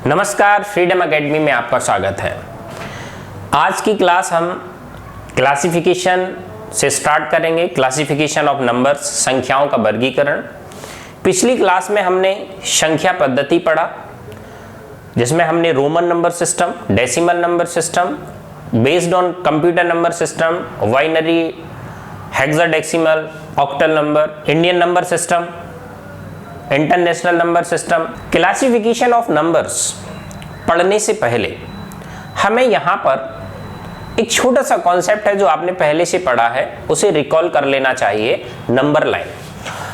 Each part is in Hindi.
नमस्कार, फ्रीडम एकेडमी में आपका स्वागत है। आज की क्लास हम क्लासिफिकेशन से स्टार्ट करेंगे। क्लासिफिकेशन ऑफ नंबर्स, संख्याओं का वर्गीकरण। पिछली क्लास में हमने संख्या पद्धति पढ़ा, जिसमें हमने Roman number system, decimal number system, based on computer number system, binary, hexadecimal, octal number, Indian number system, international number system. Classification of numbers पढ़ने से पहले हमें यहाँ पर एक छोटा सा कॉन्सेप्ट है जो आपने पहले से पढ़ा है, उसे रिकॉल कर लेना चाहिए, नंबर लाइन।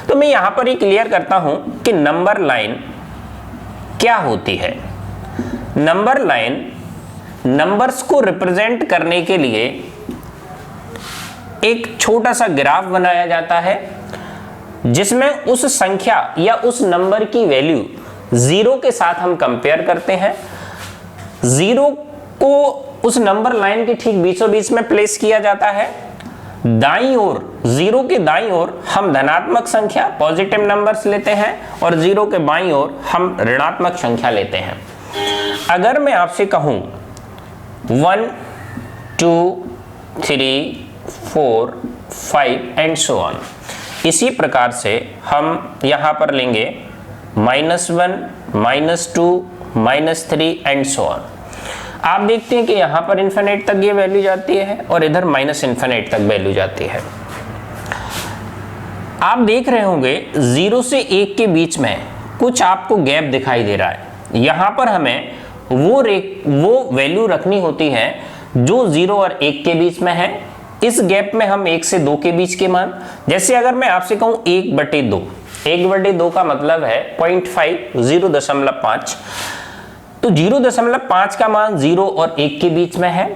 तो मैं यहाँ पर ही क्लियर करता हूँ कि नंबर लाइन क्या होती है। नंबर लाइन नंबर्स को रिप्रेजेंट करने के लिए एक छोटा सा ग्राफ बनाया जाता है, जिसमें उस संख्या या उस नंबर की वैल्यू जीरो के साथ हम कंपेयर करते हैं। जीरो को उस नंबर लाइन के ठीक बीचों बीच में प्लेस किया जाता है। दाईं ओर, जीरो के दाईं ओर हम धनात्मक संख्या, पॉजिटिव नंबर्स लेते हैं, और जीरो के बाईं ओर हम ऋणात्मक संख्या लेते हैं। अगर मैं आपसे कहूं 1 2 3 4 5 एंड सो ऑन, इसी प्रकार से हम यहां पर लेंगे -1 -2 -3 एंड सो ऑन। आप देखते हैं कि यहां पर इन्फिनिट तक ये वैल्यू जाती है और इधर माइनस इन्फिनिट तक वैल्यू जाती है। आप देख रहे होंगे 0 से 1 के बीच में कुछ आपको गैप दिखाई दे रहा है। यहां पर हमें वो वैल्यू रखनी होती है जो 0 और 1 के बीच में है। इस गैप में हम 1 से 2 के बीच के मान, जैसे अगर मैं आपसे कहूं 1/2, 1/2 का मतलब है 0.5, 0.5, तो 0.5 का मान 0 और 1 के बीच में है।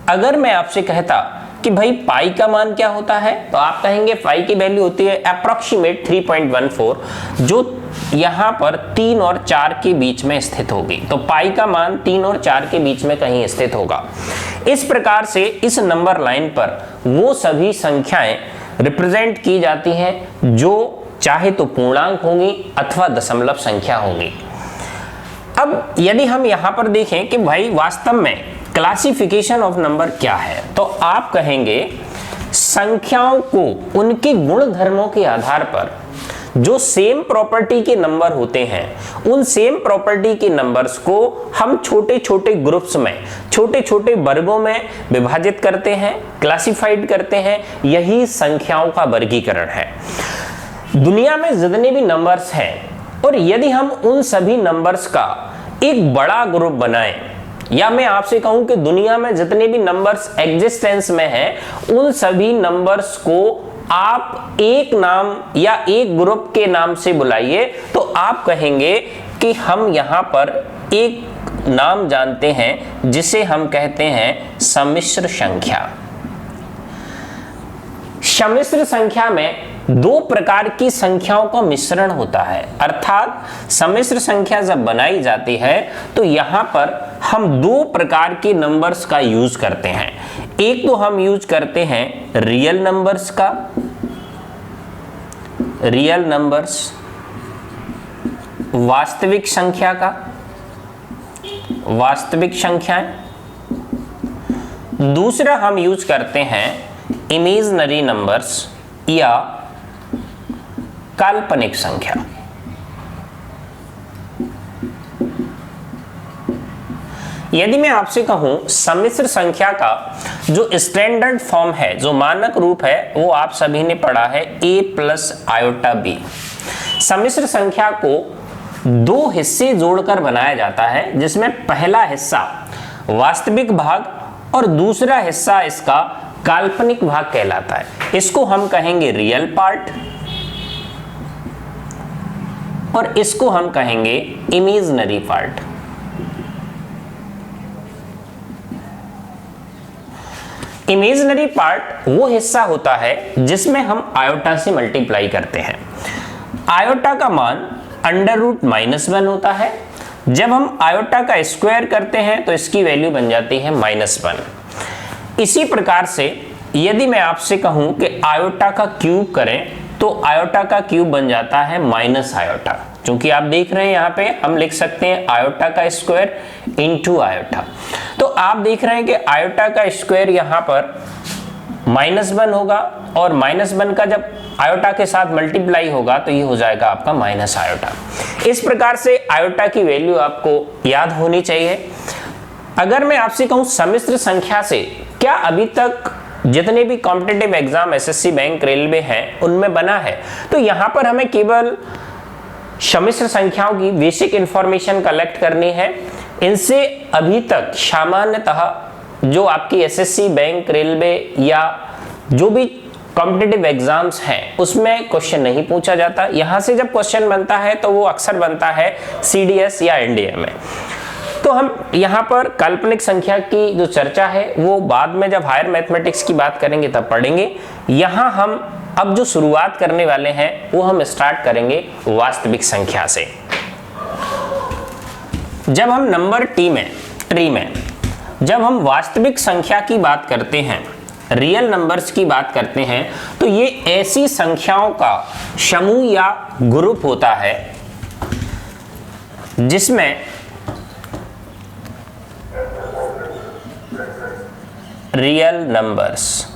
अगर मैं आपसे कहता कि भाई पाई का मान क्या होता है, तो आप कहेंगे पाई की वैल्यू होती है अप्रोक्सीमेट 3.14, जो यहां पर 3 और 4 के बीच में स्थित होगी। तो पाई का मान 3 और 4 के बीच में कहीं स्थित होगा। इस प्रकार से इस नंबर लाइन पर वो सभी संख्याएं रिप्रेजेंट की जाती हैं जो चाहे तो पूर्णांक होंगी अथवा दशमलव संख्या होंगी। अब यदि हम यहां पर देखें कि भाई वास्तव में क्लासिफिकेशन ऑफ नंबर क्या है, तो आप कहेंगे संख्याओं को उनके गुण धर्मों के आधार पर जो सेम प्रॉपर्टी के नंबर होते हैं, उन सेम प्रॉपर्टी के नंबर्स को हम छोटे छोटे ग्रुप्स में, छोटे छोटे वर्गों में विभाजित करते हैं, क्लासिफाइड करते हैं। यही संख्याओं का वर्गीकरण है। दुनिया में जितने भी नंबर्स हैं, और यदि हम उन सभी नंबर्स का एक बड़ा ग्रुप बनाएं, या मैं आपसे कहूं कि दुनिया में जितने भी नंबर्स एग्जिस्टेंस में हैं, उन सभी नंबर्स को आप एक नाम या एक ग्रुप के नाम से बुलाइए, तो आप कहेंगे कि हम यहां पर एक नाम जानते हैं जिसे हम कहते हैं सम्मिश्र संख्या। सम्मिश्र संख्या में दो प्रकार की संख्याओं का मिश्रण होता है, अर्थात सम्मिश्र संख्या जब बनाई जाती है तो यहां पर हम दो प्रकार के नंबर्स का यूज करते हैं। एक तो हम यूज करते हैं रियल नंबर्स का, रियल नंबर्स, वास्तविक संख्या का, वास्तविक संख्याएं। दूसरा हम यूज करते हैं इमेजिनरी नंबर्स या काल्पनिक संख्या। यदि मैं आपसे कहूं सम्मिश्र संख्या का जो स्टैंडर्ड फॉर्म है, जो मानक रूप है, वो आप सभी ने पढ़ा है a+i/b। सम्मिश्र संख्या को दो हिस्से जोड़कर बनाया जाता है, जिसमें पहला हिस्सा वास्तविक भाग और दूसरा हिस्सा इसका काल्पनिक भाग कहलाता है। इसको हम कहेंगे रियल पार्ट और इसको हम कहेंगे इमेजिनरी पार्ट। इमेजिनरी पार्ट वो हिस्सा होता है जिसमें हम आयोटा से मल्टीप्लाई करते हैं। आयोटा का मान √-1 होता है। जब हम आयोटा का स्क्वायर करते हैं तो इसकी वैल्यू बन जाती है -1। इसी प्रकार से यदि मैं आपसे कहूं कि आयोटा का क्यूब करें तो आयोटा का क्यूब बन जाता है -आयोटा। क्योंकि आप देख रहे हैं यहाँ पे हम लिख सकते हैं आयोटा का स्क्वायर इनटू आयोटा। तो आप देख रहे हैं कि आयोटा का स्क्वायर यहाँ पर -1 होगा और -1 का जब आयोटा के साथ मल्टीप्लाई होगा तो ये हो जाएगा आपका माइनस आयोटा। इस प्रकार से आयोटा की वैल्यू आपको याद होनी चाहिए। अगर मैं आपसे कहूं सम्मिश्र संख्या से क्या अभी तक जितने भी competitive exam SSC, bank, railway हैं उनमें बना है, तो यहां पर हमें केवल सम्मिश्र संख्याओं की बेसिक इंफॉर्मेशन कलेक्ट करनी है। इनसे अभी तक सामान्यतः जो आपकी एसएससी, बैंक, रेलवे या जो भी कॉम्पिटिटिव एग्जाम्स हैं उसमें क्वेश्चन नहीं पूछा जाता। यहां से जब क्वेश्चन बनता है तो वो अक्सर बनता है सीडीएस या एनडीए में। तो हम यहाँ पर काल्पनिक संख्या की जो चर्चा है वो बाद में जब हायर मैथमेटिक्स की बात करेंगे तब पढ़ेंगे। यहाँ हम अब जो शुरुआत करने वाले हैं वो हम स्टार्ट करेंगे वास्तविक संख्या से। जब हम नंबर ट्री में जब हम वास्तविक संख्या की बात करते हैं, रियल नंबर्स की बात करते हैं, तो ये ऐसी संख्याओं का समूह या ग्रुप होता है जिसमें रियल नंबर्स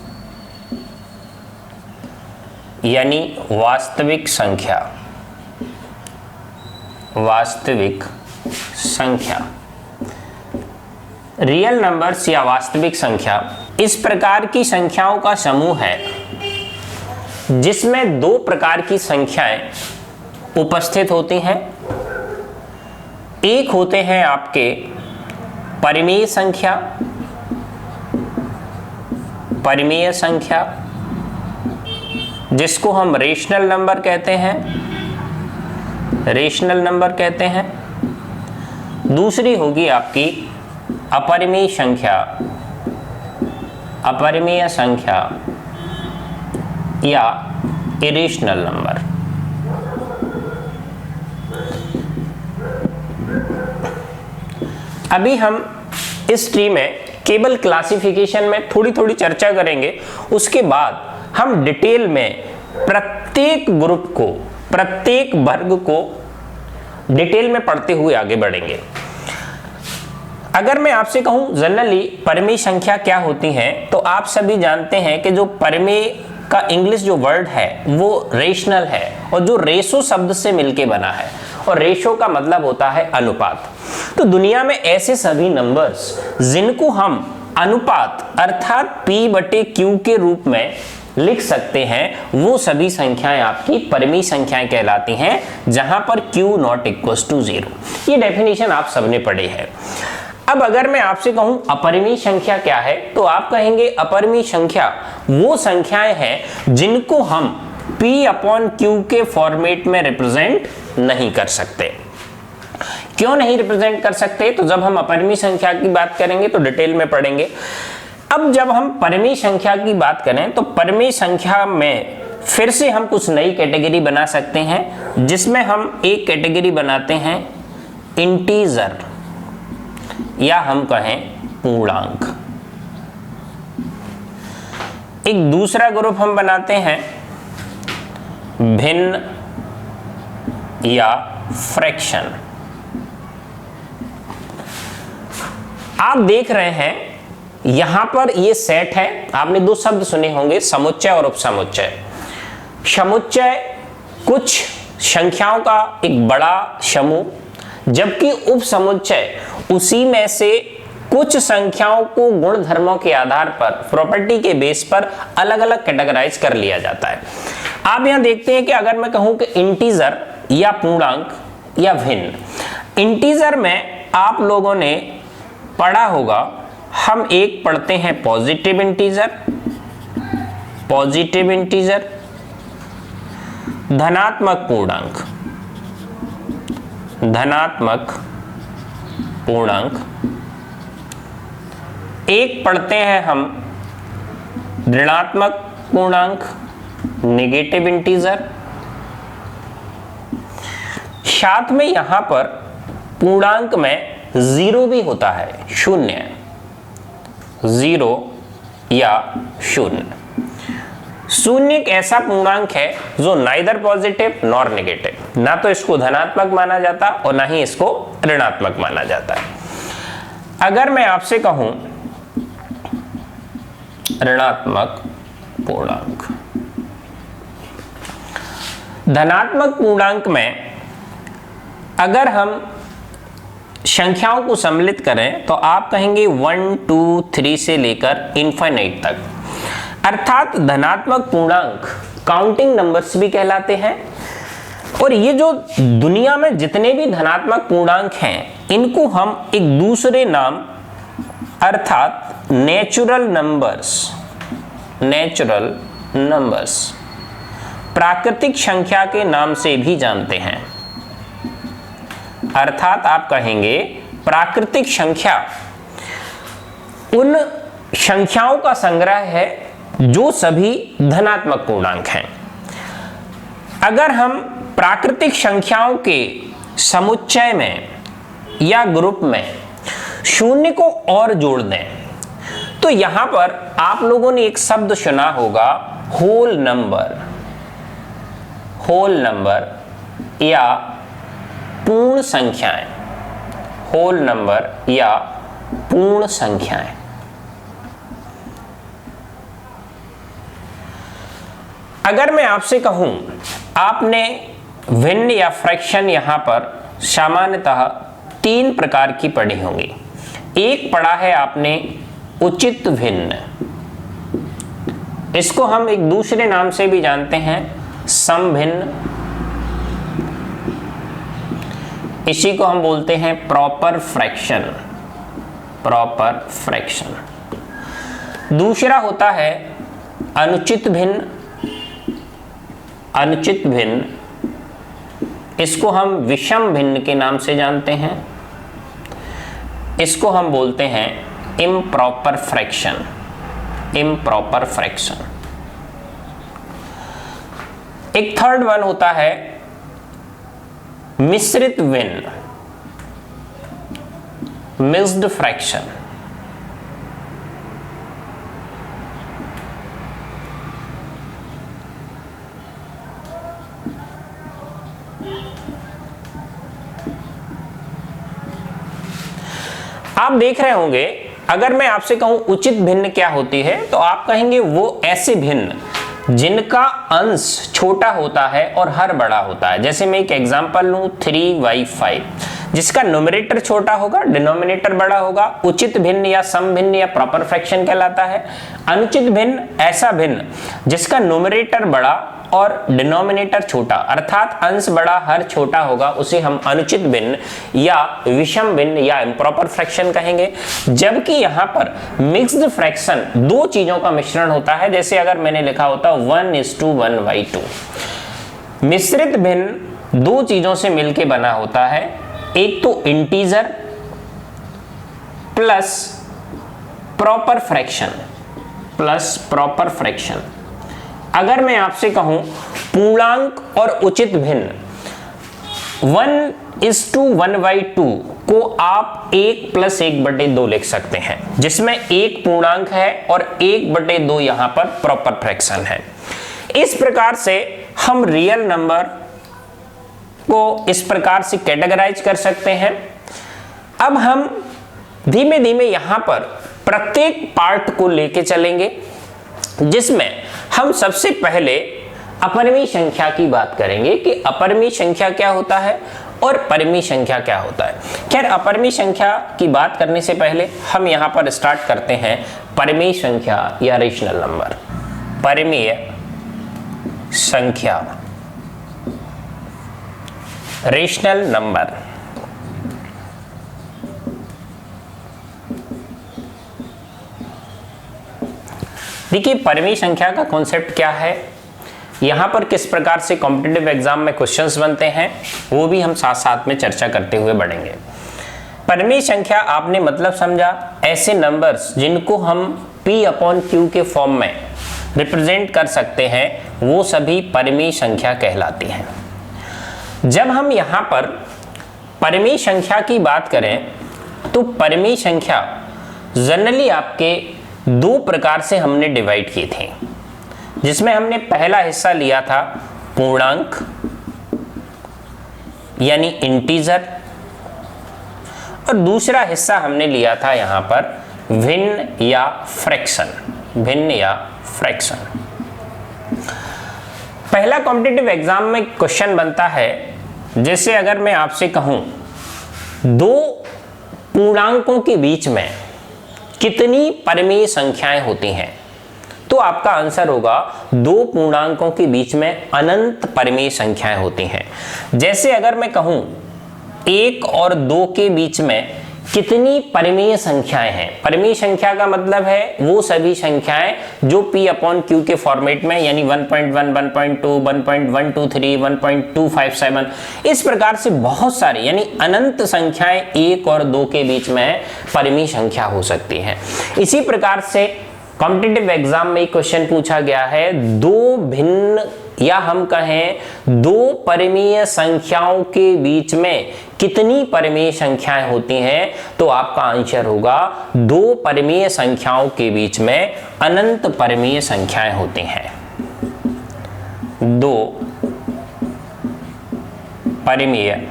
यानी वास्तविक संख्या रियल नंबर्स या वास्तविक संख्या इस प्रकार की संख्याओं का समूह है जिसमें दो प्रकार की संख्याएं उपस्थित होती हैं। एक होते हैं आपके परिमेय संख्या जिसको हम रेशनल नंबर कहते हैं। दूसरी होगी आपकी अपरिमेय संख्या या इरेशनल नंबर। अभी हम इस ट्री में केवल क्लासिफिकेशन में थोड़ी चर्चा करेंगे, उसके बाद हम डिटेल में प्रत्येक ग्रुप को, प्रत्येक वर्ग को डिटेल में पढ़ते हुए आगे बढ़ेंगे। अगर मैं आपसे कहूं जनरली परिमेय संख्या क्या होती है, तो आप सभी जानते हैं कि जो परिमेय का इंग्लिश जो वर्ड है वो रेशनल है और जो रेशो शब्द से मिलके बना है, और रेशो का मतलब होता है अनुपात। तो दुनिया में ऐसे सभी नंबर्स जिनको हम अनुपात अर्थात P/Q के रूप में लिख सकते हैं, वो सभी संख्याएं आपकी परिमेय संख्याएं कहलाती हैं, जहां पर Q ≠ 0। ये डेफिनेशन आप सबने पढ़ी है। अब अगर मैं आपसे कहूं अपरिमेय संख्या क्या है, तो आप कहेंगे अपरिमेय संख्या वो संख्याएं हैं जिनको हम P/Q के फॉर्मेट में रिप्रेजेंट नहीं कर सकते। क्यों नहीं रिप्रेजेंट कर सकते? तो जब हम अपरिमेय संख्या की बात करेंगे तो डिटेल में पढ़ेंगे। अब जब हम परिमेय संख्या की बात करें तो परिमेय संख्या में फिर से हम कुछ नई कैटेगरी बना सकते हैं, जिसमें हम एक कैटेगरी बनाते हैं इंटीजर या हम कहें पूर्णांक। एक दूसरा ग्रुप हम बनाते हैं भिन्न या फ्रैक्शन। आप देख रहे हैं यहां पर ये सेट है। आपने दो शब्द सुने होंगे, समुच्चय और उपसमुच्चय। समुच्चय कुछ संख्याओं का एक बड़ा समूह, जबकि उपसमुच्चय उसी में से कुछ संख्याओं को गुण धर्मों के आधार पर, प्रॉपर्टी के बेस पर अलग अलग कैटेगराइज कर लिया जाता है। आप यहां देखते हैं कि अगर मैं कहूं कि इंटीजर या पूर्णांक या भिन्न, इंटीजर में आप लोगों ने पढ़ा होगा, हम एक पढ़ते हैं पॉजिटिव इंटीजर, धनात्मक पूर्णांक, एक पढ़ते हैं हम ऋणात्मक पूर्णांक, नेगेटिव इंटीजर। साथ में यहां पर पूर्णांक में जीरो भी होता है, शून्य, जीरो या शून्य। शून्य एक ऐसा पूर्णांक है जो नाइदर पॉजिटिव नॉर नेगेटिव, ना तो इसको धनात्मक माना जाता और ना ही इसको ऋणात्मक माना जाता है। अगर मैं आपसे कहूं ऋणात्मक पूर्णांक, धनात्मक पूर्णांक में अगर हम संख्याओं को सम्मिलित करें तो आप कहेंगे 1 2 3 से लेकर इनफाइनाइट तक, अर्थात धनात्मक पूर्णांक काउंटिंग नंबर्स भी कहलाते हैं। और ये जो दुनिया में जितने भी धनात्मक पूर्णांक हैं इनको हम एक दूसरे नाम अर्थात नेचुरल नंबर्स प्राकृतिक संख्या के नाम से भी जानते हैं। अर्थात आप कहेंगे प्राकृतिक संख्या उन संख्याओं का संग्रह है जो सभी धनात्मक पूर्णांक हैं। अगर हम प्राकृतिक संख्याओं के समुच्चय में या ग्रुप में शून्य को और जोड़ दें तो यहां पर आप लोगों ने एक शब्द सुना होगा होल नंबर या पूर्ण संख्याएं, होल नंबर या पूर्ण संख्याएं। अगर मैं आपसे कहूं आपने भिन्न या फ्रैक्शन यहां पर सामान्यतः 3 प्रकार की पढ़ी होंगी। एक पढ़ा है आपने उचित भिन्न, इसको हम एक दूसरे नाम से भी जानते हैं समभिन्न, इसी को हम बोलते हैं प्रॉपर फ्रैक्शन। दूसरा होता है अनुचित भिन्न, इसको हम विषम भिन्न के नाम से जानते हैं, इसको हम बोलते हैं इम्प्रॉपर फ्रैक्शन। एक थर्ड वन होता है मिश्रित भिन्न, मिक्स्ड फ्रैक्शन। आप देख रहे होंगे अगर मैं आपसे कहूं उचित भिन्न क्या होती है तो आप कहेंगे वो ऐसे भिन्न जिनका अंश छोटा होता है और हर बड़ा होता है। जैसे मैं एक एग्जांपल लूं 3/5, जिसका न्यूमरेटर छोटा होगा डिनोमिनेटर बड़ा होगा, उचित भिन्न या सम भिन्न या प्रॉपर फ्रैक्शन कहलाता है। अनुचित भिन्न ऐसा भिन्न जिसका न्यूमरेटर बड़ा और डिनोमिनेटर छोटा, अर्थात अंश बड़ा हर छोटा होगा, उसे हम अनुचित भिन्न या विषम भिन्न या इम्प्रॉपर फ्रैक्शन कहेंगे। जबकि यहां पर मिक्स्ड फ्रैक्शन दो चीजों का मिश्रण होता है, जैसे अगर मैंने लिखा होता 1:1/2। मिश्रित भिन्न दो चीजों से मिलकर बना होता है, एक तो इंटीजर प्लस प्रॉपर फ्रैक्शन। अगर मैं आपसे कहूं पूर्णांक और उचित भिन्न 1:1/2 को आप 1+1/2 लिख सकते हैं, जिसमें एक पूर्णांक है और 1/2 यहां पर प्रॉपर फ्रैक्शन है। इस प्रकार से हम रियल नंबर को इस प्रकार से कैटेगराइज कर सकते हैं। अब हम धीमे धीमे यहां पर प्रत्येक पार्ट को लेके चलेंगे, जिसमें हम सबसे पहले अपरिमेय संख्या की बात करेंगे कि अपरिमेय संख्या क्या होता है और परिमेय संख्या क्या होता है। खैर, अपरिमेय संख्या की बात करने से पहले हम यहां पर स्टार्ट करते हैं परिमेय संख्या या रेशनल नंबर। परिमेय संख्या, रेशनल नंबर। देखिए, परिमेय संख्या का कॉन्सेप्ट क्या है, यहां पर किस प्रकार से कॉम्पिटिटिव एग्जाम में क्वेश्चंस बनते हैं, वो भी हम साथ साथ में चर्चा करते हुए बढ़ेंगे। परिमेय संख्या आपने मतलब समझा, ऐसे नंबर्स जिनको हम P/Q के फॉर्म में रिप्रेजेंट कर सकते हैं, वो सभी परिमेय संख्या कहलाती हैं। जब हम यहां पर परिमेय संख्या की बात करें तो परिमेय संख्या जनरली आपके दो प्रकार से हमने डिवाइड की थी। जिसमें हमने पहला हिस्सा लिया था पूर्णांक यानी इंटीजर, और दूसरा हिस्सा हमने लिया था यहां पर भिन्न या फ्रैक्शन, भिन्न या फ्रैक्शन। पहला कॉम्पिटिटिव एग्जाम में क्वेश्चन बनता है, जैसे अगर मैं आपसे कहूं दो पूर्णांकों के बीच में कितनी परिमेय संख्याएं होती हैं, तो आपका आंसर होगा दो पूर्णांकों के बीच में अनंत परिमेय संख्याएं होती हैं। जैसे अगर मैं कहूं 1 और 2 के बीच में कितनी परिमेय संख्याएं हैं, परिमेय संख्या का मतलब है वो सभी संख्याएं जो P/Q के फॉर्मेट में, यानी 1.1, 1.2, 1.123, 1.257, इस प्रकार से बहुत सारी यानी अनंत संख्याएं 1 और 2 के बीच में परिमेय संख्या हो सकती हैं। इसी प्रकार से कॉम्पिटिटिव एग्जाम में क्वेश्चन पूछा गया है दो भिन्न या हम कहें दो परिमेय संख्याओं के बीच में कितनी परिमेय संख्याएं होती हैं, तो आपका आंसर होगा दो परिमेय संख्याओं के बीच में अनंत परिमेय संख्याएं होती हैं। दो परिमेय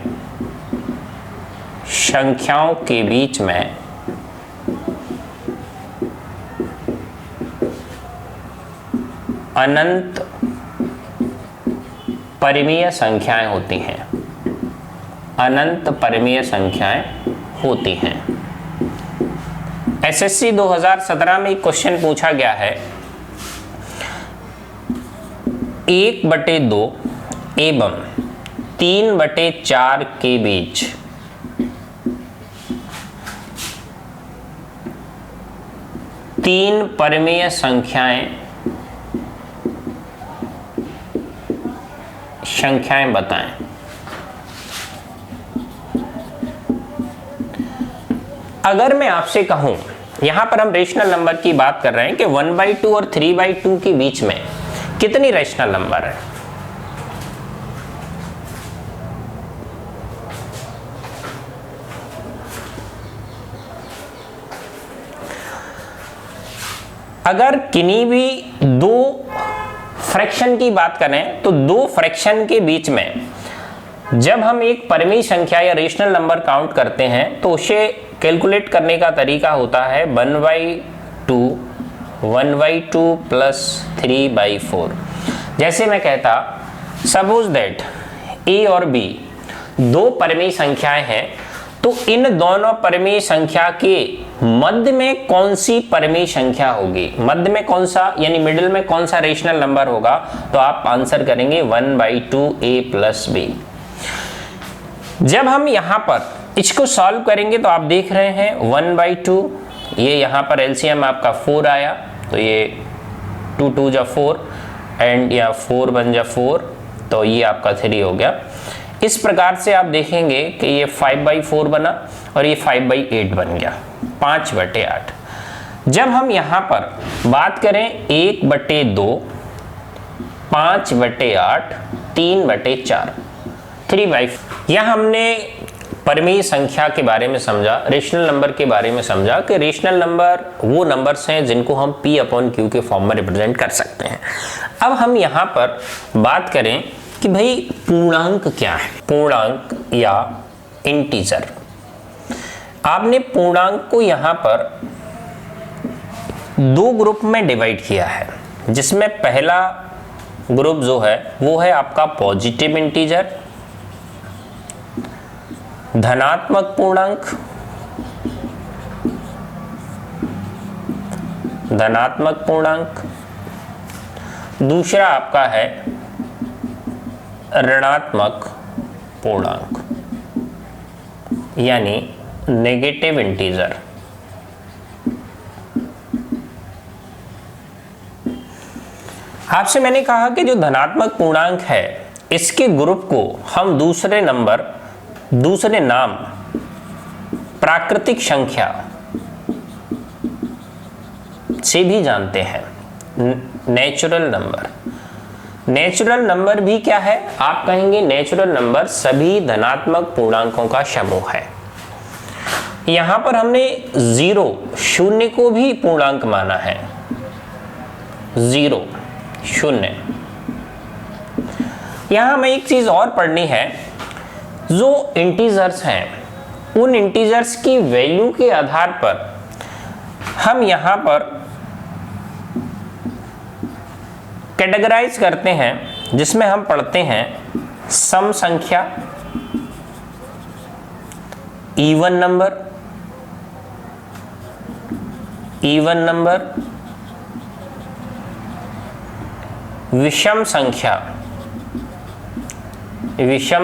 संख्याओं के बीच में अनंत परिमेय संख्याएं होती हैं, अनंत परिमेय संख्याएं होती हैं। एसएससी 2017 में क्वेश्चन पूछा गया है 1/2 एवं 3/4 के बीच तीन परिमेय संख्याएं बताएं। अगर मैं आपसे कहूं, यहां पर हम रेशनल नंबर की बात कर रहे हैं कि 1/2 और 3/2 के बीच में कितनी रेशनल नंबर है, अगर किन्हीं भी दो फ्रैक्शन की बात करें तो दो फ्रैक्शन के बीच में जब हम एक परिमेय संख्या या रेशनल नंबर काउंट करते हैं तो उसे कैलकुलेट करने का तरीका होता है 1/2 प्लस 3/4। जैसे मैं कहता सपोज दैट ए और बी दो परिमेय संख्याएं हैं, तो इन दोनों परिमेय संख्या के मध्य में कौन सी परिमेय संख्या होगी, मध्य में कौन सा यानी मिडिल में कौन सा रेशनल नंबर होगा, तो आप आंसर करेंगे 1/2 ए प्लस बी। जब हम यहां पर इसको सॉल्व करेंगे तो आप देख रहे हैं 1/2, ये यहां पर एलसीएम आपका 4 आया, तो ये 2 2 जा 4 एंड या 4 1 जा 4, तो ये आपका 3 हो गया। इस प्रकार से आप देखेंगे कि ये 5/4 बना और ये 5/8 बन गया, 5/8। जब हम यहां पर बात करें 1/2, 5/8, 3/4, 3/4, यह हमने परिमेय संख्या के बारे में समझा, रेशनल नंबर के बारे में समझा कि रेशनल नंबर वो नंबर्स हैं जिनको हम P/Q के फॉर्म में रिप्रेजेंट कर सकते हैं। अब हम यहाँ पर बात करें कि भाई पूर्णांक क्या है, पूर्णांक या इंटीजर। आपने पूर्णांक को यहाँ पर दो ग्रुप में डिवाइड किया है, जिसमें पहला ग्रुप जो है वो है आपका पॉजिटिव इंटीजर, धनात्मक पूर्णांक, धनात्मक पूर्णांक। दूसरा आपका है ऋणात्मक पूर्णांक यानी नेगेटिव इंटीजर। आपसे मैंने कहा कि जो धनात्मक पूर्णांक है इसके ग्रुप को हम दूसरे नाम प्राकृतिक संख्या से भी जानते हैं, नेचुरल नंबर। नेचुरल नंबर भी क्या है, आप कहेंगे नेचुरल नंबर सभी धनात्मक पूर्णांकों का समूह है। यहां पर हमने शून्य को भी पूर्णांक माना है, 0 शून्य। यहां हमें एक चीज और पढ़नी है, जो इंटीजर्स हैं उन इंटीजर्स की वैल्यू के आधार पर हम यहां पर कैटेगराइज करते हैं, जिसमें हम पढ़ते हैं सम संख्या, इवन नंबर, विषम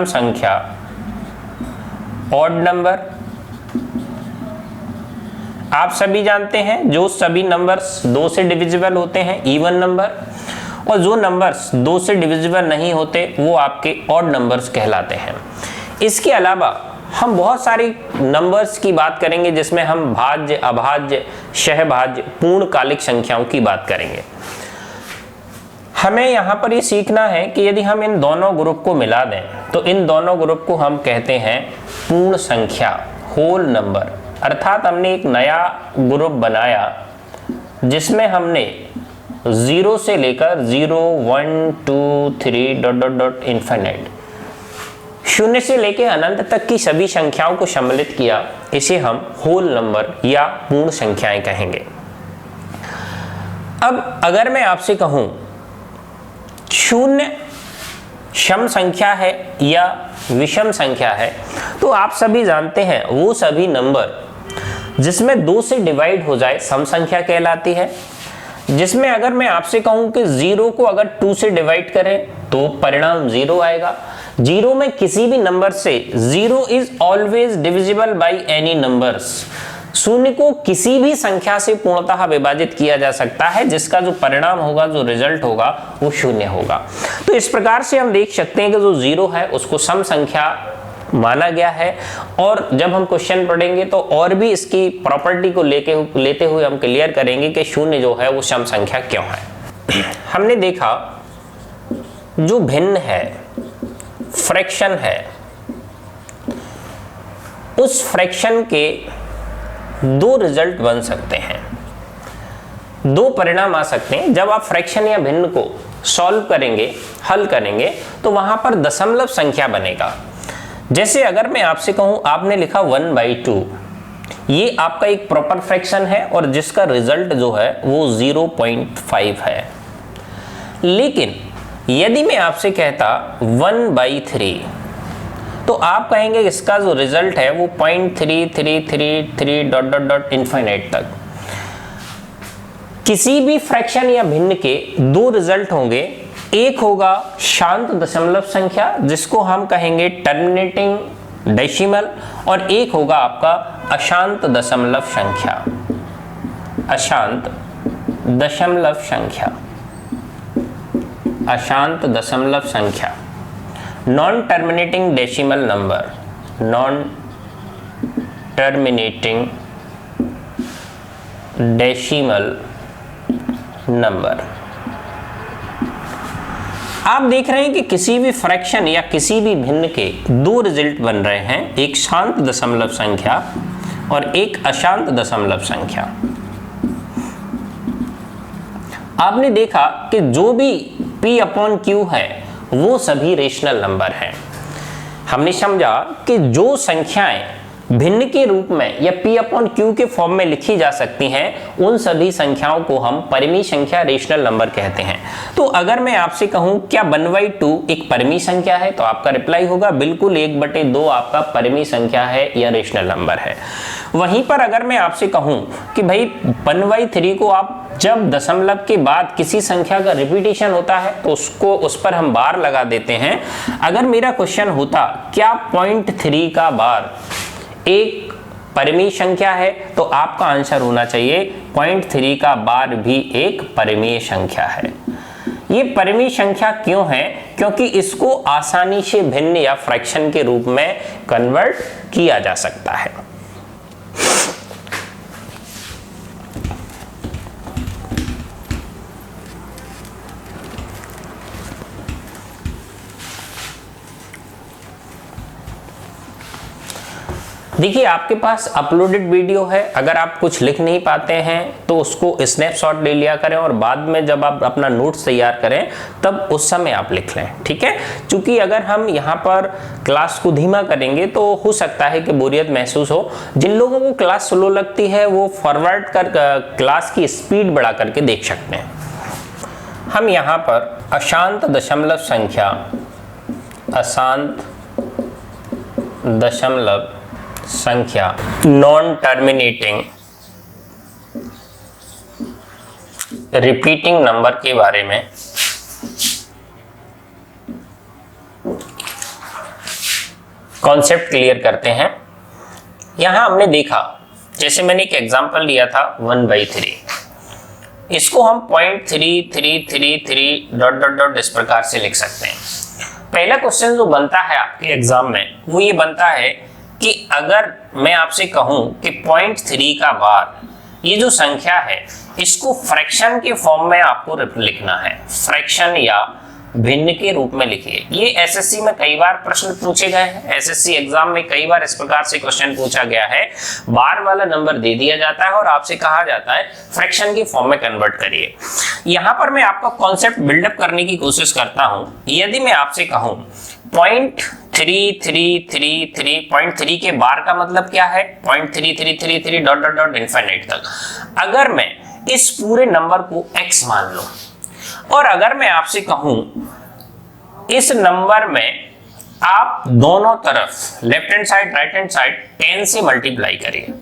संख्या, ऑड नंबर। आप सभी जानते हैं जो सभी नंबर्स 2 से डिविजिबल होते हैं इवन नंबर, और जो नंबर्स 2 से डिविजिबल नहीं होते वो आपके ऑड नंबर्स कहलाते हैं। इसके अलावा हम बहुत सारी नंबर्स की बात करेंगे, जिसमें हम भाज्य, अभाज्य, सहभाज्य, पूर्णकालिक संख्याओं की बात करेंगे। हमें यहाँ पर ये सीखना है कि यदि हम इन दोनों ग्रुप को मिला दें तो इन दोनों ग्रुप को हम कहते हैं पूर्ण संख्या, होल नंबर। अर्थात हमने एक नया ग्रुप बनाया जिसमें हमने 0 से लेकर 0, 1, 2, 3 डॉट डॉट डॉट इन्फिनिट, शून्य से लेकर अनंत तक की सभी संख्याओं को सम्मिलित किया। इसे हम होल नंबर या पूर्ण संख्याएं कहेंगे। अब अगर मैं आपसे कहूं शून्य सम संख्या है या विषम संख्या है, तो आप सभी जानते हैं वो सभी नंबर जिसमें 2 से डिवाइड हो जाए सम संख्या कहलाती है। जिसमें अगर मैं आपसे कहूं कि 0 को अगर 2 से डिवाइड करें तो परिणाम 0 आएगा। 0 में किसी भी नंबर से 0 is always divisible by any numbers. शून्य को किसी भी संख्या से पूर्णतः विभाजित किया जा सकता है, जिसका जो परिणाम होगा, जो रिजल्ट होगा वो शून्य होगा। तो इस प्रकार से हम देख सकते हैं कि जो 0 है उसको सम संख्या माना गया है। और जब हम क्वेश्चन पढ़ेंगे तो और भी इसकी प्रॉपर्टी को लेते हुए हम क्लियर करेंगे कि शून्य जो है वो सम संख्या क्यों है। हमने देखा जो भिन्न है, फ्रैक्शन है, उस फ्रैक्शन के 2 रिजल्ट बन सकते हैं, 2 परिणाम आ सकते हैं। जब आप फ्रैक्शन या भिन्न को सॉल्व करेंगे, हल करेंगे, तो वहां पर दशमलव संख्या बनेगा। जैसे अगर मैं आपसे कहूं आपने लिखा 1/2, ये आपका एक प्रॉपर फ्रैक्शन है और जिसका रिजल्ट जो है वो 0.5 है। लेकिन यदि मैं आपसे कहता 1/3, तो आप कहेंगे इसका जो रिजल्ट है वो 0.3333 डॉट डॉट डॉट इन्फिनिट तक। किसी भी फ्रैक्शन या भिन्न के 2 रिजल्ट होंगे, एक होगा शांत दशमलव संख्या जिसको हम कहेंगे टर्मिनेटिंग डेसिमल, और एक होगा आपका अशांत दशमलव संख्या, अशांत दशमलव संख्या, अशांत दशमलव संख्या, non terminating decimal number, non terminating decimal number. आप देख रहे हैं कि किसी भी फ्रैक्शन या किसी भी भिन्न के 2 रिजल्ट बन रहे हैं, एक शांत दशमलव संख्या और एक अशांत दशमलव संख्या। आपने देखा कि जो भी P/Q है वो सभी रेशनल नंबर हैं। हमने समझा कि जो संख्याएं भिन्न के रूप में या P/Q के फॉर्म में लिखी जा सकती हैं, उन सभी संख्याओं को हम परिमेय संख्या, रेशनल नंबर कहते हैं। तो अगर मैं आपसे कहूं क्या 1/2 एक परिमेय संख्या है, तो आपका रिप्लाई होगा बिल्कुल 1/2 आपका परिमेय संख्या है या रेशनल नंबर है। वहीं पर अगर मैं आपसे कहूं कि भाई 1/3 को आप जब दशमलव के बाद किसी संख्या का रिपीटेशन होता है तो उस पर हम बार लगा देते हैं। अगर मेरा क्वेश्चन होता क्या 0.3 का बार एक परिमेय संख्या है, तो आपका आंसर होना चाहिए 0.3 का बार भी एक परिमेय संख्या है। ये परिमेय संख्या क्यों है? क्योंकि इसको आसानी से भिन्न या फ्रैक्शन के रूप में कन्वर्ट किया जा सकता है। देखिए आपके पास अपलोडेड वीडियो है, अगर आप कुछ लिख नहीं पाते हैं तो उसको स्नैपशॉट ले लिया करें और बाद में जब आप अपना नोट्स तैयार करें तब उस समय आप लिख लें, ठीक है। क्योंकि अगर हम यहाँ पर क्लास को धीमा करेंगे तो हो सकता है कि बोरियत महसूस हो। जिन लोगों को क्लास स्लो लगती है वो फॉरवर्ड कर क्लास की स्पीड बढ़ा करके देख सकते हैं। हम यहाँ पर अशांत दशमलव संख्या, अशांत दशमलव संख्या, नॉन टर्मिनेटिंग रिपीटिंग नंबर के बारे में कॉन्सेप्ट क्लियर करते हैं। यहां हमने देखा, जैसे मैंने एक एग्जांपल लिया था 1/3, इसको हम 0.3333 डॉट डॉट डॉट इस प्रकार से लिख सकते हैं। पहला क्वेश्चन जो बनता है आपके एग्जाम में वो ये बनता है कि अगर मैं आपसे कहूं कि 0.3 का बार, ये जो संख्या है इसको फ्रैक्शन के फॉर्म में आपको लिखना है, फ्रैक्शन या भिन्न के रूप में लिखिए। ये एसएससी में कई बार प्रश्न पूछे गए हैं, एसएससी एग्जाम में कई बार इस प्रकार से क्वेश्चन पूछा गया है। बार वाला नंबर दे दिया जाता है और आपसे कहा जाता है फ्रैक्शन के फॉर्म में कन्वर्ट करिए। यहां पर मैं आपका कॉन्सेप्ट बिल्डअप करने की कोशिश करता हूं। यदि मैं आपसे कहूं 0.3333, 0.3 के बार का मतलब क्या है, 0.3333 डॉट डॉट डॉट इनफिनिट तक। अगर मैं इस पूरे नंबर को x मान लूं और अगर मैं आपसे कहूं इस नंबर में आप दोनों तरफ left hand side right hand side 10 से मल्टीप्लाई करिए,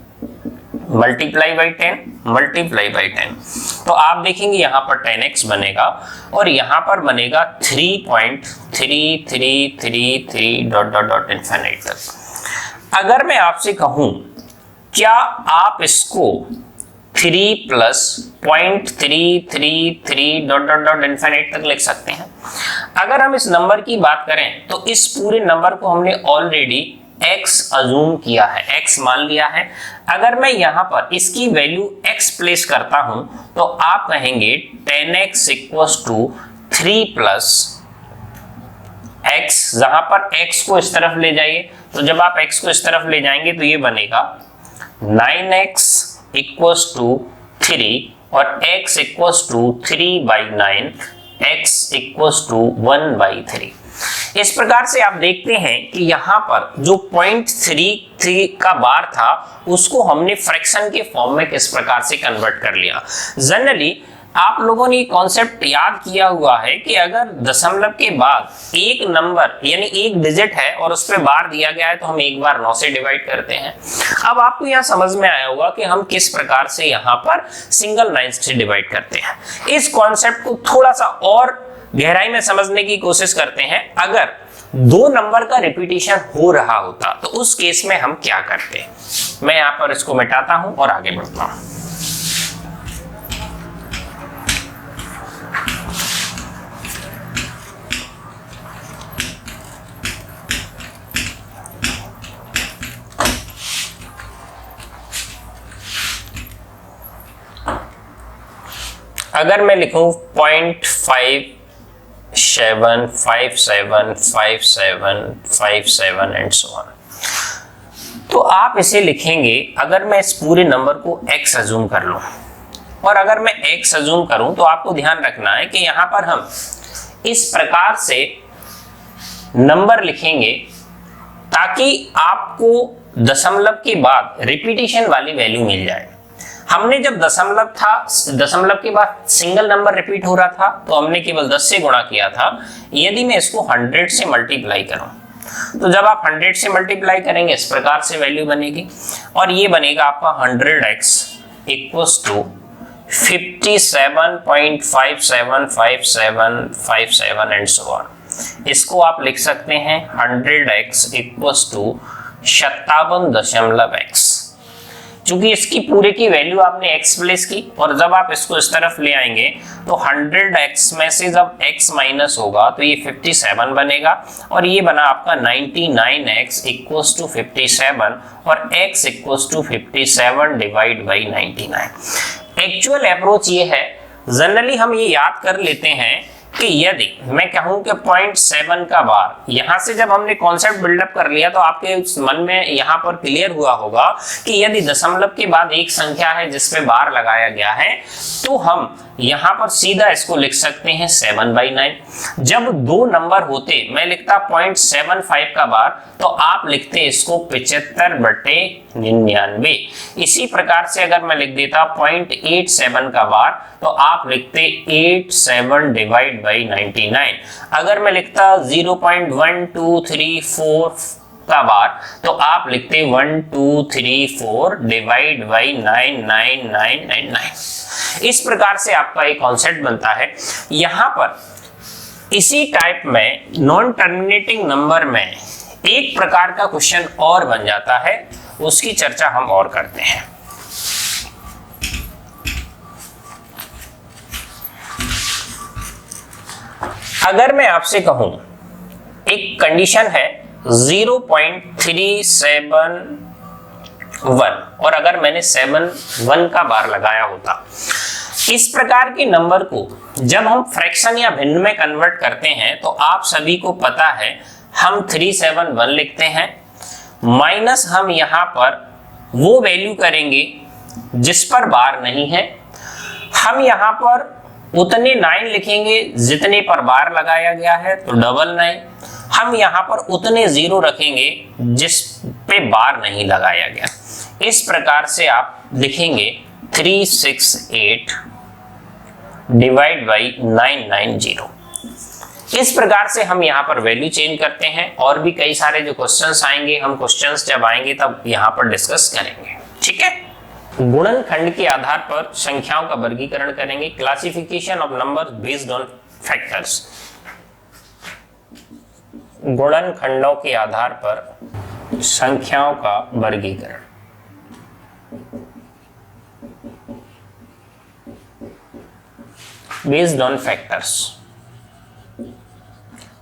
मल्टीप्लाई बाई 10, मल्टीप्लाई बाई 10, तो आप देखेंगे यहां पर 10x बनेगा और यहां पर बनेगा 3.3333 डॉट डॉट डॉट इनफिनिट तक। अगर मैं आपसे कहूं क्या आप इसको 3 plus 0.333 dot dot dot infinite तक लिख सकते हैं। अगर हम इस नंबर की बात करें तो इस पूरे नंबर को हमने ऑलरेडी x अज्यूम किया है, x मान लिया है। अगर मैं यहां पर इसकी वैल्यू x प्लेस करता हूं तो आप कहेंगे 10x equals to 3 plus x, जहां पर x को इस तरफ ले जाइए, तो जब आप x को इस तरफ ले जाएंगे तो ये बनेगा 9x इक्वल्स टू 3 और x equals to 3/9, x equals to 1/3। इस प्रकार से आप देखते हैं कि यहां पर जो 0.33 का बार था उसको हमने फ्रैक्शन के फॉर्म में किस प्रकार से कन्वर्ट कर लिया। जनरली आप लोगों ने कॉन्सेप्ट याद किया हुआ है कि अगर दशमलव के बाद एक नंबर यानी एक डिजिट है और उस पर बार दिया गया है तो हम एक बार 9 से डिवाइड करते हैं। अब आपको यहां समझ में आया होगा कि हम किस प्रकार से यहां पर सिंगल 9 से डिवाइड करते हैं। इस कॉन्सेप्ट को थोड़ा सा और गहराई में समझने की कोशिश करते हैं। अगर दो नंबर का रिपीटिशन हो रहा होता तो उस केस में हम क्या करते। मैं यहां पर इसको मिटाता हूं और आगे बढ़ता हूं। अगर मैं लिखूं 0.57575757 एंड सो ऑन, तो आप इसे लिखेंगे। अगर मैं इस पूरे नंबर को x अज्यूम कर लूं और अगर मैं x अज्यूम करूं तो आपको ध्यान रखना है कि यहां पर हम इस प्रकार से नंबर लिखेंगे ताकि आपको दशमलव के बाद रिपीटिशन वाली वैल्यू मिल जाए। हमने जब दशमलव था, दशमलव के बाद सिंगल नंबर रिपीट हो रहा था तो हमने केवल 10 से गुणा किया था। यदि मैं इसको 100 से मल्टीप्लाई करूं तो जब आप 100 से मल्टीप्लाई करेंगे इस प्रकार से वैल्यू बनेगी और ये बनेगा आपका 100x equals to 57.575757 and so on. इसको आप लिख सकते हैं 100x इक्वल्स टू 57.x। चूंकि इसकी पूरे की वैल्यू आपने x प्लेस की और जब आप इसको इस तरफ ले आएंगे तो 100x में से जब x माइनस होगा तो ये 57 बनेगा और ये बना आपका 99x इक्वल्स टू 57 और x equals to 57 divide by 99। Actual approach ये है, जनरली हम ये याद कर लेते हैं कि यदि मैं कहूं कि 0.7 का बार, यहां से जब हमने कॉन्सेप्ट बिल्डअप कर लिया तो आपके मन में यहां पर क्लियर हुआ होगा कि यदि दशमलव के बाद एक संख्या है जिसपे बार लगाया गया है तो हम यहां पर सीधा इसको लिख सकते हैं 7/9। जब दो नंबर होते, मैं लिखता 0.75 का बार तो आप लिखते इसको 75/99। इसी प्रकार से अगर मैं लिख देता 0.87 का बार तो आप लिखते 87/99। अगर मैं लिखता 0.1234 का बार तो आप लिखते 1234/99999। इस प्रकार से आपका एक कॉन्सेप्ट बनता है। यहां पर इसी टाइप में नॉन टर्मिनेटिंग नंबर में एक प्रकार का क्वेश्चन और बन जाता है, उसकी चर्चा हम और करते हैं। अगर मैं आपसे कहूं एक कंडीशन है 0.371 और अगर मैंने 71 का बार लगाया होता, इस प्रकार के नंबर को जब हम फ्रैक्शन या भिन्न में कन्वर्ट करते हैं तो आप सभी को पता है हम 371 लिखते हैं, माइनस हम यहां पर वो वैल्यू करेंगे जिस पर बार नहीं है, हम यहां पर उतने 9 लिखेंगे जितने पर बार लगाया गया है तो 99, हम यहां पर उतने 0 रखेंगे जिस पे बार नहीं लगाया गया। इस प्रकार से आप लिखेंगे 368 डिवाइड बाई 990। इस प्रकार से हम यहाँ पर वैल्यू चेंज करते हैं। और भी कई सारे जो क्वेश्चंस आएंगे, हम क्वेश्चंस जब आएंगे तब यहाँ पर डिस्कस करेंगे। ठीक है, गुणनखंड के आधार पर संख्याओं का वर्गीकरण करेंगे। Classification of numbers based on factors. गुणनखंडों के आधार पर संख्याओं का वर्गीकरण। Based on factors.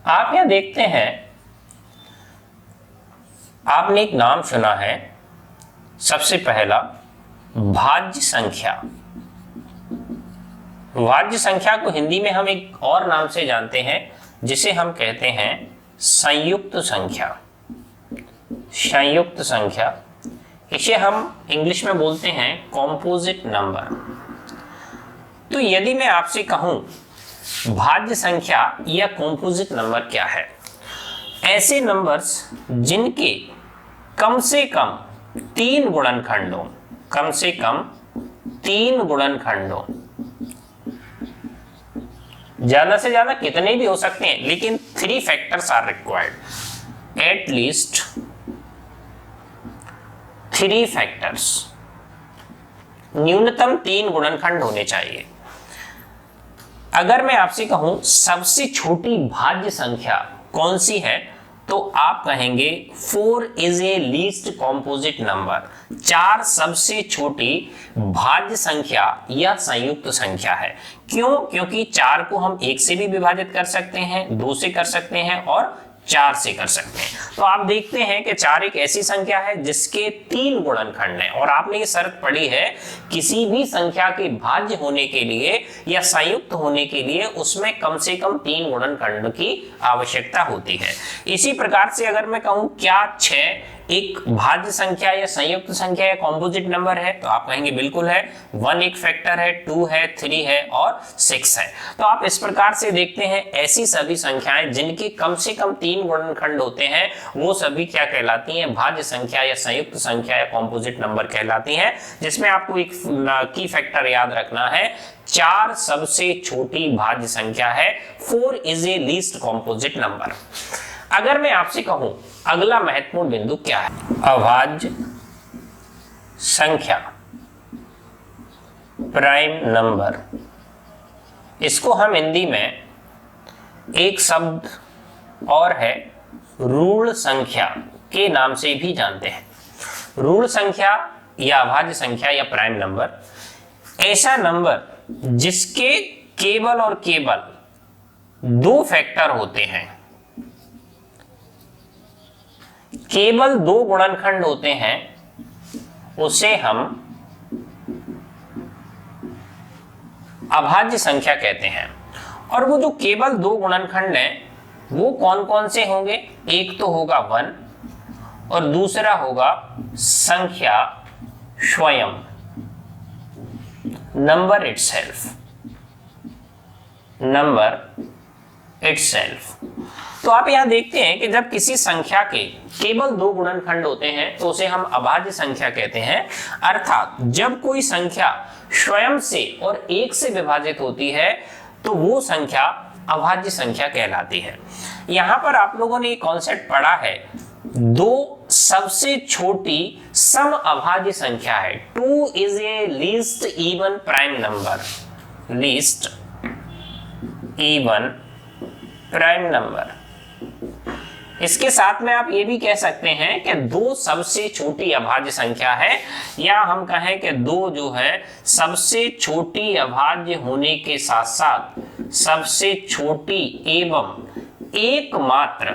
आप यहां देखते हैं, आपने एक नाम सुना है, सबसे पहला भाज्य संख्या। भाज्य संख्या को हिंदी में हम एक और नाम से जानते हैं जिसे हम कहते हैं संयुक्त संख्या। संयुक्त संख्या, इसे हम इंग्लिश में बोलते हैं कॉम्पोजिट नंबर। तो यदि मैं आपसे कहूं भाज्य संख्या या कॉम्पोजिट नंबर क्या है, ऐसे नंबर्स जिनके कम से कम 3 गुणनखंड हो, कम से कम 3 गुणनखंड हो, ज्यादा से ज्यादा कितने भी हो सकते हैं, लेकिन 3 factors are required, at least 3 factors, न्यूनतम 3 गुणनखंड होने चाहिए। अगर मैं आपसे कहूं सबसे छोटी भाज्य संख्या कौन सी है तो आप कहेंगे 4 is a least composite number. 4 सबसे छोटी भाज्य संख्या या संयुक्त संख्या है। क्यों? क्योंकि 4 को हम 1 से भी विभाजित कर सकते हैं, 2 से कर सकते हैं और 4 से कर सकते हैं। तो आप देखते हैं कि 4 एक ऐसी संख्या है जिसके 3 गुणनखंड हैं। और आपने ये शर्त पढ़ी है, किसी भी संख्या के भाज्य होने के लिए या संयुक्त होने के लिए उसमें कम से कम 3 गुणनखंड की आवश्यकता होती है। इसी प्रकार से अगर मैं कहूं क्या 6 एक भाज्य संख्या या संयुक्त संख्या या कॉम्पोजिट नंबर है, तो आप कहेंगे बिल्कुल है। 1 एक फैक्टर है, 2 है, 3 है और 6 है। तो आप इस प्रकार से देखते हैं ऐसी सभी संख्याएं जिनके कम से कम 3 गुणनखंड होते हैं वो सभी क्या कहलाती हैं, भाज्य संख्या या संयुक्त संख्या या कॉम्पोजिट नंबर कहलाती हैं। जिसमें आपको एक की फैक्टर याद रखना है, 4 सबसे छोटी भाज्य संख्या है, 4 is a least composite number. अगर मैं आपसे कहूं अगला महत्वपूर्ण बिंदु क्या है, अभाज्य संख्या, प्राइम नंबर। इसको हम हिंदी में एक शब्द और है ऋण संख्या के नाम से भी जानते हैं। ऋण संख्या या अभाज्य संख्या या प्राइम नंबर ऐसा नंबर जिसके केवल और केवल 2 फैक्टर होते हैं, केवल 2 गुणनखंड होते हैं, उसे हम अभाज्य संख्या कहते हैं। और वो जो केवल दो गुणनखंड हैं वो कौन कौन से होंगे? एक तो होगा 1 और दूसरा होगा संख्या स्वयं, नंबर इटसेल्फ। तो आप यहां देखते हैं कि जब किसी संख्या के केवल दो गुणनखंड होते हैं तो उसे हम अभाज्य संख्या कहते हैं। अर्थात जब कोई संख्या स्वयं से और एक से विभाजित होती है तो वो संख्या अभाज्य संख्या कहलाती है। यहां पर आप लोगों ने एक कॉन्सेप्ट पढ़ा है, दो सबसे छोटी सम अभाज्य संख्या है। 2 is a least even prime number. इसके साथ में आप ये भी कह सकते हैं कि दो सबसे छोटी अभाज्य संख्या है, या हम कहें कि दो जो है सबसे छोटी अभाज्य होने के साथ साथ सबसे छोटी एवं एकमात्र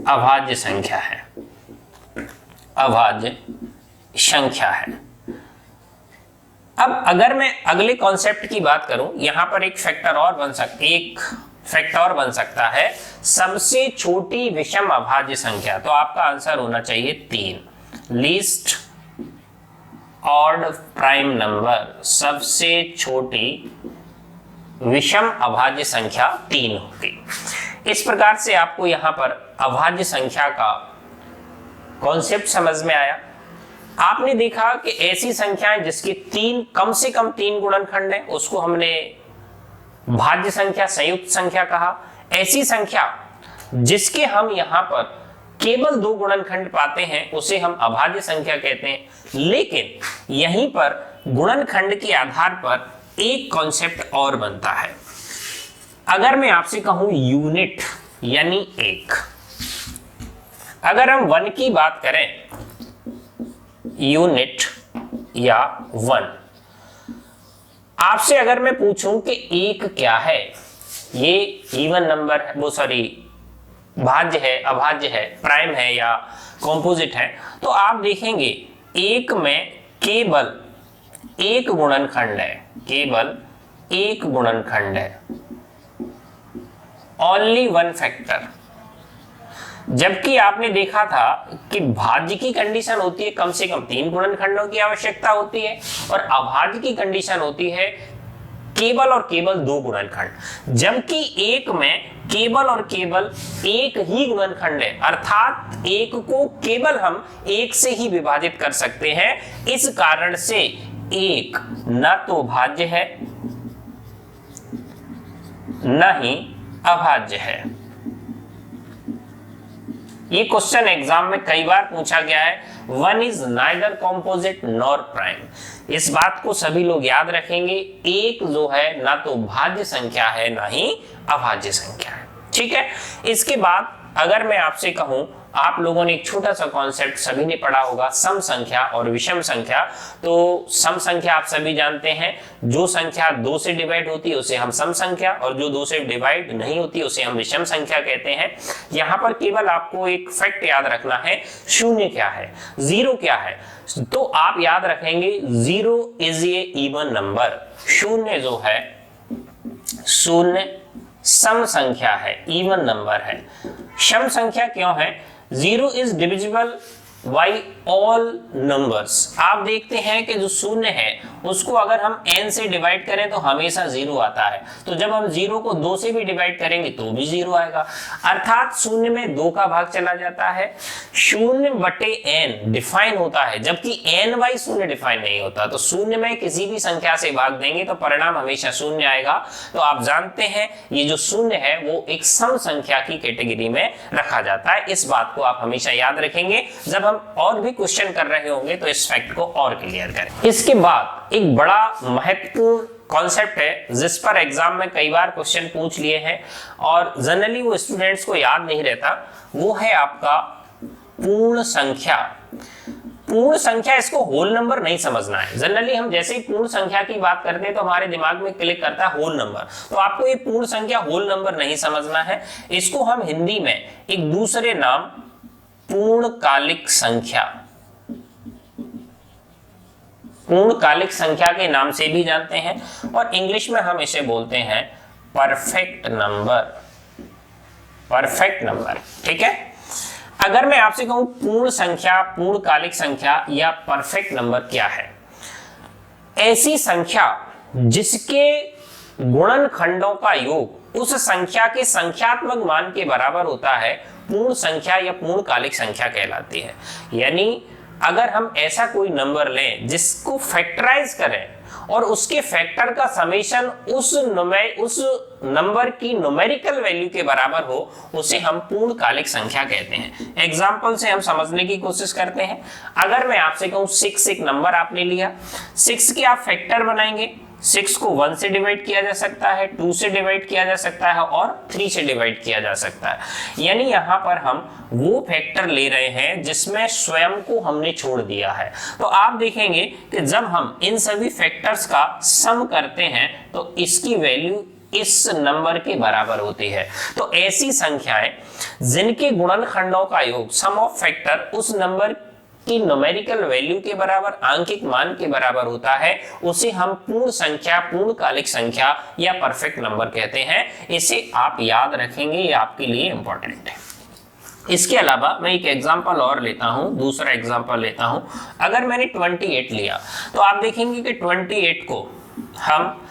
अभाज्य संख्या है। अब अगर मैं अगले कॉन्सेप्ट की बात करूं, यहां पर एक फैक्टर और बन सकता है सबसे छोटी विषम अभाज्य संख्या। तो आपका आंसर होना चाहिए 3, लीस्ट ऑड प्राइम नंबर, सबसे छोटी विषम अभाज्य संख्या 3 होगी। इस प्रकार से आपको यहां पर अभाज्य संख्या का कॉन्सेप्ट समझ में आया। आपने देखा कि ऐसी संख्याएं जिसकी कम से कम 3 गुणनखंड है उसको हमने भाज्य संख्या, संयुक्त संख्या कहा। ऐसी संख्या जिसके हम यहां पर केवल 2 गुणनखंड पाते हैं उसे हम अभाज्य संख्या कहते हैं। लेकिन यहीं पर गुणनखंड के आधार पर एक कॉन्सेप्ट और बनता है। अगर मैं आपसे कहूं यूनिट यानी एक, अगर हम 1 की बात करें, यूनिट या 1, आपसे अगर मैं पूछूं कि एक क्या है, ये इवन नंबर है, भाज्य है, अभाज्य है, प्राइम है या कॉम्पोजिट है, तो आप देखेंगे एक में केवल एक गुणनखंड है, ओनली 1 फैक्टर। जबकि आपने देखा था कि भाज्य की कंडीशन होती है कम से कम 3 गुणनखंडों की आवश्यकता होती है, और अभाज्य की कंडीशन होती है केवल और केवल 2 गुणनखंड। जबकि एक में केवल और केवल एक ही गुणनखंड है, अर्थात एक को केवल हम एक से ही विभाजित कर सकते हैं। इस कारण से एक न तो भाज्य है न ही अभाज्य है। ये क्वेश्चन एग्जाम में कई बार पूछा गया है। 1 is neither composite nor prime. इस बात को सभी लोग याद रखेंगे, एक जो है ना तो भाज्य संख्या है ना ही अभाज्य संख्या है। ठीक है, इसके बाद अगर मैं आपसे कहूं, आप लोगों ने एक छोटा सा कॉन्सेप्ट सभी ने पढ़ा होगा, सम संख्या और विषम संख्या। तो सम संख्या आप सभी जानते हैं, जो संख्या 2 से डिवाइड होती है उसे हम सम संख्या, और जो 2 से डिवाइड नहीं होती उसे हम विषम संख्या कहते हैं। यहां पर केवल आपको एक फैक्ट याद रखना है, शून्य क्या है, 0 क्या है। तो आप याद रखेंगे 0 इज ए इवन नंबर। शून्य जो है, शून्य सम संख्या है, इवन नंबर है। सम संख्या क्यों है? 0 is divisible by all numbers. आप देखते हैं कि जो शून्य है उसको अगर हम n से डिवाइड करें तो हमेशा 0 आता है, तो जब हम 0 को 2 से भी डिवाइड करेंगे तो भी 0 आएगा, अर्थात शून्य में 2 का भाग चला जाता है। 0/n डिफाइन होता है, जबकि n बाई 0 डिफाइन नहीं होता। तो शून्य में किसी भी संख्या से भाग देंगे तो परिणाम हमेशा शून्य आएगा। तो आप जानते हैं ये जो शून्य है वो एक सम संख्या की कैटेगरी में रखा जाता है। इस बात को आप हमेशा याद रखेंगे। जब हम और भी क्वेश्चन कर रहे होंगे तो इस फैक्ट को और क्लियर करें। इसके बाद एक बड़ा महत्वपूर्ण कॉन्सेप्ट है जिस पर एग्जाम में कई बार क्वेश्चन पूछ लिए हैं और जनरली वो स्टूडेंट्स को याद नहीं रहता, वो है आपका पूर्ण संख्या। पूर्ण संख्या, इसको होल नंबर नहीं समझना है। जनरली हम जैसे ही पूर्ण संख्या की बात करते हैं तो हमारे दिमाग में क्लिक करता है होल नंबर, तो आपको ये पूर्ण संख्या होल नंबर नहीं समझना है। इसको हम हिंदी में एक दूसरे नाम पूर्णकालिक संख्या, पूर्णकालिक संख्या के नाम से भी जानते हैं, और इंग्लिश में हम इसे बोलते हैं परफेक्ट नंबर। परफेक्ट नंबर, ठीक है। अगर मैं आपसे कहूं पूर्ण संख्या, पूर्णकालिक संख्या या परफेक्ट नंबर क्या है? ऐसी संख्या जिसके गुणनखंडों का योग उस संख्या के संख्यात्मक मान के बराबर होता है, पूर्ण संख्या या पूर्णकालिक संख्या कहलाती है। यानी अगर हम ऐसा कोई नंबर लें जिसको फैक्टराइज करें और उसके फैक्टर का समेशन उस नंबर की न्यूमेरिकल वैल्यू के बराबर हो, उसे हम पूर्णकालिक संख्या कहते हैं। एग्जांपल से हम समझने की कोशिश करते हैं। अगर मैं आपसे कहूं 6 एक नंबर आपने लिया, 6 के आप फैक्टर बनाएंगे। 6 को 1 से डिवाइड किया जा सकता है, 2 से डिवाइड किया जा सकता है और 3 से डिवाइड किया जा सकता है। यानी यहाँ पर हम वो फैक्टर ले रहे हैं जिसमें स्वयं को हमने छोड़ दिया है। तो आप देखेंगे कि जब हम इन सभी फैक्टर्स का सम करते हैं तो इसकी वैल्यू इस नंबर के बराबर होती है। तो ऐसी संख्याएं जिनके गुणनखंडों का योग, सम ऑफ फैक्टर, उस नंबर की न्यूमेरिकल वैल्यू के बराबर, आंकिक मान के बराबर होता है, उसे हम पूर्ण संख्या, पूर्णकालिक संख्या या परफेक्ट नंबर कहते हैं। इसे आप याद रखेंगे, ये आपके लिए इंपॉर्टेंट है। इसके अलावा मैं एक एग्जांपल और लेता हूं, दूसरा एग्जांपल लेता हूं। अगर मैंने 28 लिया तो आप देखेंगे कि 28 को हम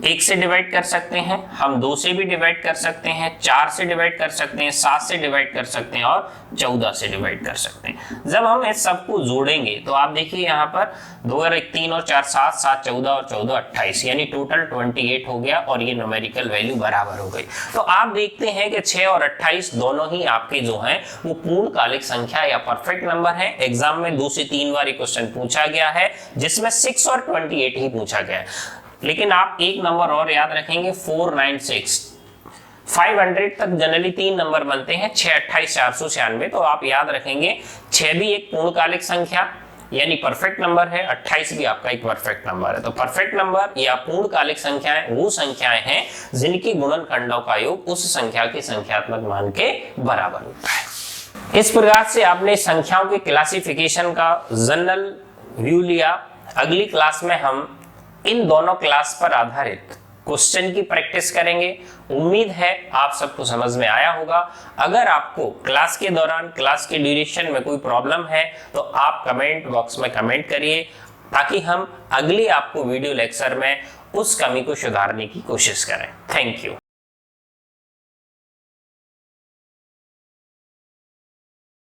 1 से डिवाइड कर सकते हैं, हम 2 से भी डिवाइड कर सकते हैं, 4 से डिवाइड कर सकते हैं, 7 से डिवाइड कर सकते हैं और 14 से डिवाइड कर सकते हैं। जब हम इस सबको जोड़ेंगे तो आप देखिए यहाँ पर 2 और 1 3 और 4 7, 7 14 और 14 28, यानी टोटल 28 हो गया और ये न्यूमेरिकल वैल्यू बराबर हो गई। तो आप देखते हैं कि 6 और 28 दोनों ही आपके जो हैं वो पूर्णकालिक संख्या या परफेक्ट नंबर है। एग्जाम में 2 से 3 बार क्वेश्चन पूछा गया है जिसमें 6 और 28 ही पूछा गया है। लेकिन आप एक नंबर और याद रखेंगे, 496। 500 तक जनरली 3 नंबर बनते हैं, 6 28 496। तो आप याद रखेंगे 6 भी एक पूर्णकालिक संख्या यानी परफेक्ट नंबर है, 28 भी आपका एक परफेक्ट नंबर है। तो परफेक्ट नंबर या पूर्णकालिक संख्याएं वो संख्याएं हैं जिनकी गुणनखंडों का योग उस संख्या के संख्यात्मक मान के बराबर होता है। इस प्रकार से आपने संख्याओं के क्लासिफिकेशन का जनरल व्यू लिया। अगली क्लास में हम इन दोनों क्लास पर आधारित क्वेश्चन की प्रैक्टिस करेंगे। उम्मीद है आप सबको समझ में आया होगा। अगर आपको क्लास के दौरान, क्लास के ड्यूरेशन में कोई प्रॉब्लम है तो आप कमेंट बॉक्स में कमेंट करिए ताकि हम अगली आपको वीडियो लेक्चर में उस कमी को सुधारने की कोशिश करें। Thank you.